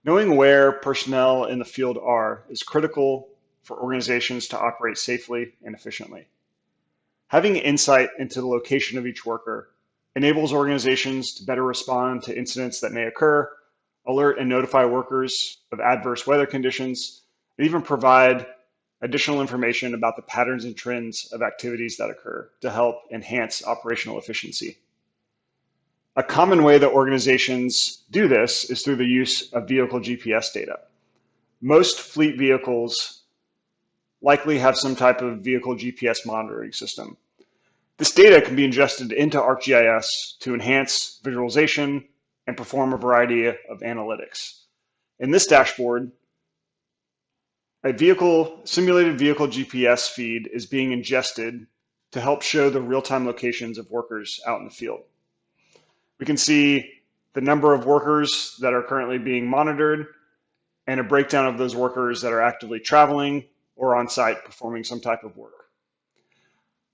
Knowing where personnel in the field are is critical for organizations to operate safely and efficiently. Having insight into the location of each worker enables organizations to better respond to incidents that may occur, alert and notify workers of adverse weather conditions, and even provide additional information about the patterns and trends of activities that occur to help enhance operational efficiency. A common way that organizations do this is through the use of vehicle GPS data. Most fleet vehicles likely have some type of vehicle GPS monitoring system. This data can be ingested into ArcGIS to enhance visualization and perform a variety of analytics. In this dashboard, a simulated vehicle GPS feed is being ingested to help show the real-time locations of workers out in the field. We can see the number of workers that are currently being monitored and a breakdown of those workers that are actively traveling or on site performing some type of work.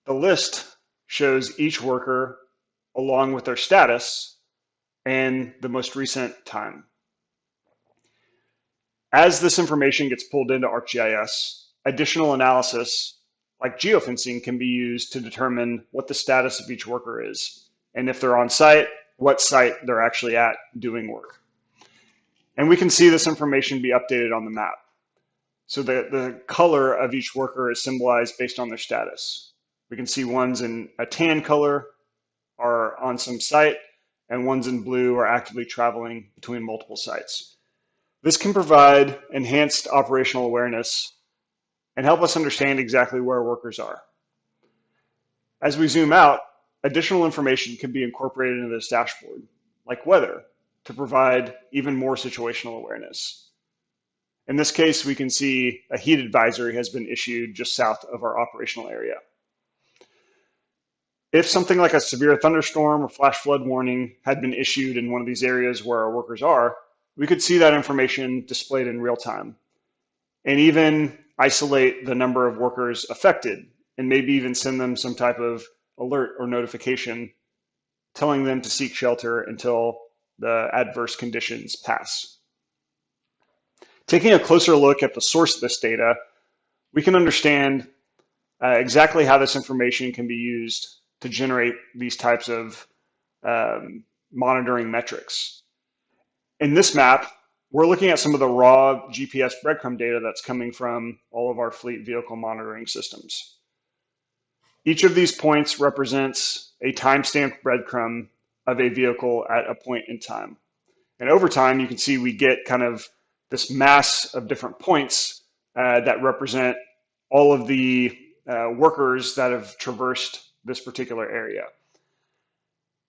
The list shows each worker along with their status and the most recent time. As this information gets pulled into ArcGIS, additional analysis like geofencing can be used to determine what the status of each worker is, and if they're on site, what site they're actually at doing work. And we can see this information be updated on the map. So the color of each worker is symbolized based on their status. We can see ones in a tan color are on some site, and ones in blue are actively traveling between multiple sites. This can provide enhanced operational awareness and help us understand exactly where workers are. As we zoom out, additional information can be incorporated into this dashboard, like weather, to provide even more situational awareness. In this case, we can see a heat advisory has been issued just south of our operational area. If something like a severe thunderstorm or flash flood warning had been issued in one of these areas where our workers are, we could see that information displayed in real time and even isolate the number of workers affected and maybe even send them some type of alert or notification telling them to seek shelter until the adverse conditions pass. Taking a closer look at the source of this data, we can understand exactly how this information can be used to generate these types of monitoring metrics. In this map, we're looking at some of the raw GPS breadcrumb data that's coming from all of our fleet vehicle monitoring systems. Each of these points represents a timestamped breadcrumb of a vehicle at a point in time. And over time, you can see we get kind of this mass of different points that represent all of the workers that have traversed this particular area.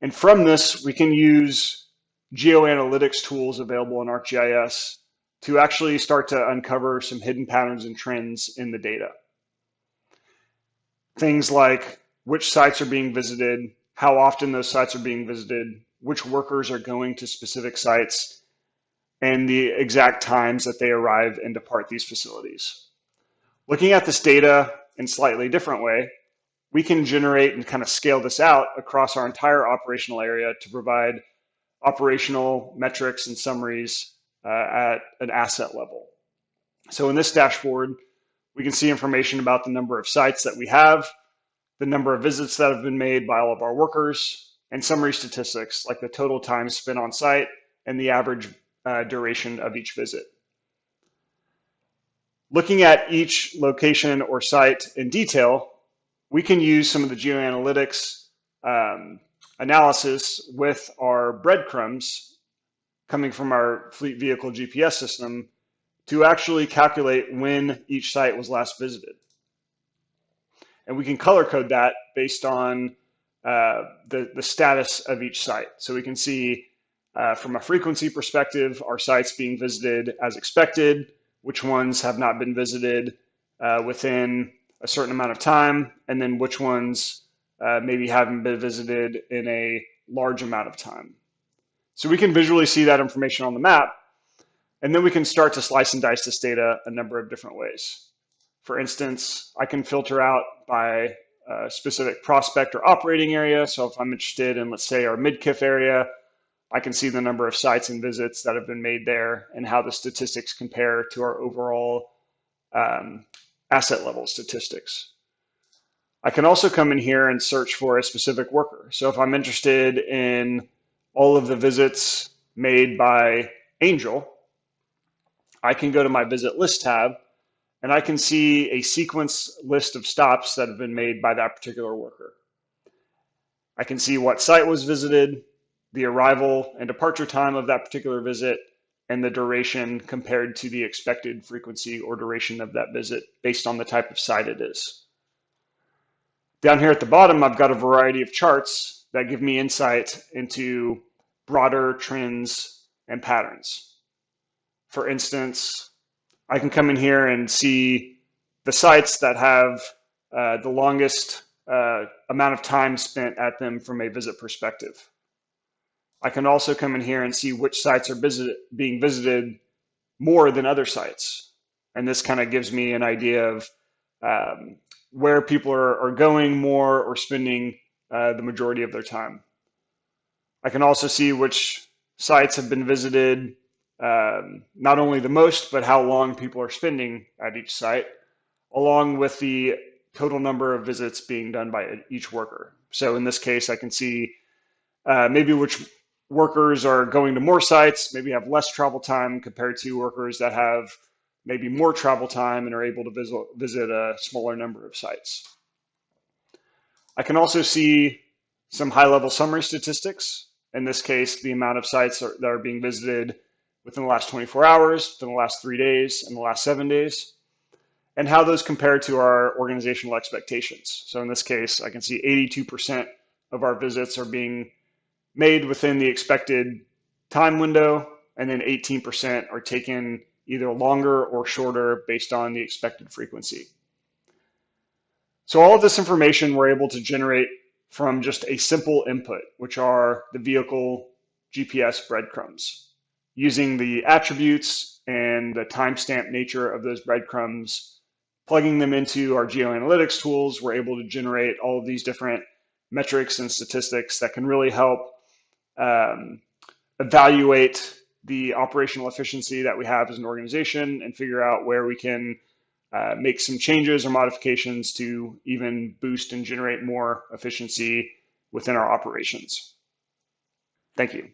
And from this, we can use geoanalytics tools available in ArcGIS to actually start to uncover some hidden patterns and trends in the data. Things like which sites are being visited, how often those sites are being visited, which workers are going to specific sites, and the exact times that they arrive and depart these facilities. Looking at this data in a slightly different way, we can generate and kind of scale this out across our entire operational area to provide operational metrics and summaries at an asset level. So in this dashboard, we can see information about the number of sites that we have, the number of visits that have been made by all of our workers, and summary statistics like the total time spent on site and the average duration of each visit. Looking at each location or site in detail, we can use some of the geoanalytics analysis with our breadcrumbs coming from our fleet vehicle GPS system to actually calculate when each site was last visited. And we can color code that based on the status of each site. So we can see from a frequency perspective, our sites being visited as expected, which ones have not been visited within a certain amount of time, and then which ones maybe haven't been visited in a large amount of time. So we can visually see that information on the map, and then we can start to slice and dice this data a number of different ways. For instance, I can filter out by a specific prospect or operating area. So if I'm interested in, let's say, our mid-KIF area, I can see the number of sites and visits that have been made there and how the statistics compare to our overall asset level statistics. I can also come in here and search for a specific worker. So if I'm interested in all of the visits made by Angel, I can go to my visit list tab and I can see a sequence list of stops that have been made by that particular worker. I can see what site was visited, the arrival and departure time of that particular visit, and the duration compared to the expected frequency or duration of that visit based on the type of site it is. Down here at the bottom, I've got a variety of charts that give me insight into broader trends and patterns. For instance, I can come in here and see the sites that have the longest amount of time spent at them from a visit perspective. I can also come in here and see which sites are being visited more than other sites. And this kind of gives me an idea of where people are going more or spending the majority of their time. I can also see which sites have been visited, not only the most, but how long people are spending at each site, along with the total number of visits being done by each worker. So in this case, I can see maybe which workers are going to more sites, maybe have less travel time compared to workers that have maybe more travel time and are able to visit a smaller number of sites. I can also see some high-level summary statistics. In this case, the amount of sites that are being visited within the last 24 hours, within the last 3 days, and the last 7 days, and how those compare to our organizational expectations. So in this case, I can see 82% of our visits are being made within the expected time window, and then 18% are taken either longer or shorter based on the expected frequency. So all of this information we're able to generate from just a simple input, which are the vehicle GPS breadcrumbs. Using the attributes and the timestamp nature of those breadcrumbs, plugging them into our geoanalytics tools, we're able to generate all of these different metrics and statistics that can really help evaluate the operational efficiency that we have as an organization and figure out where we can make some changes or modifications to even boost and generate more efficiency within our operations. Thank you.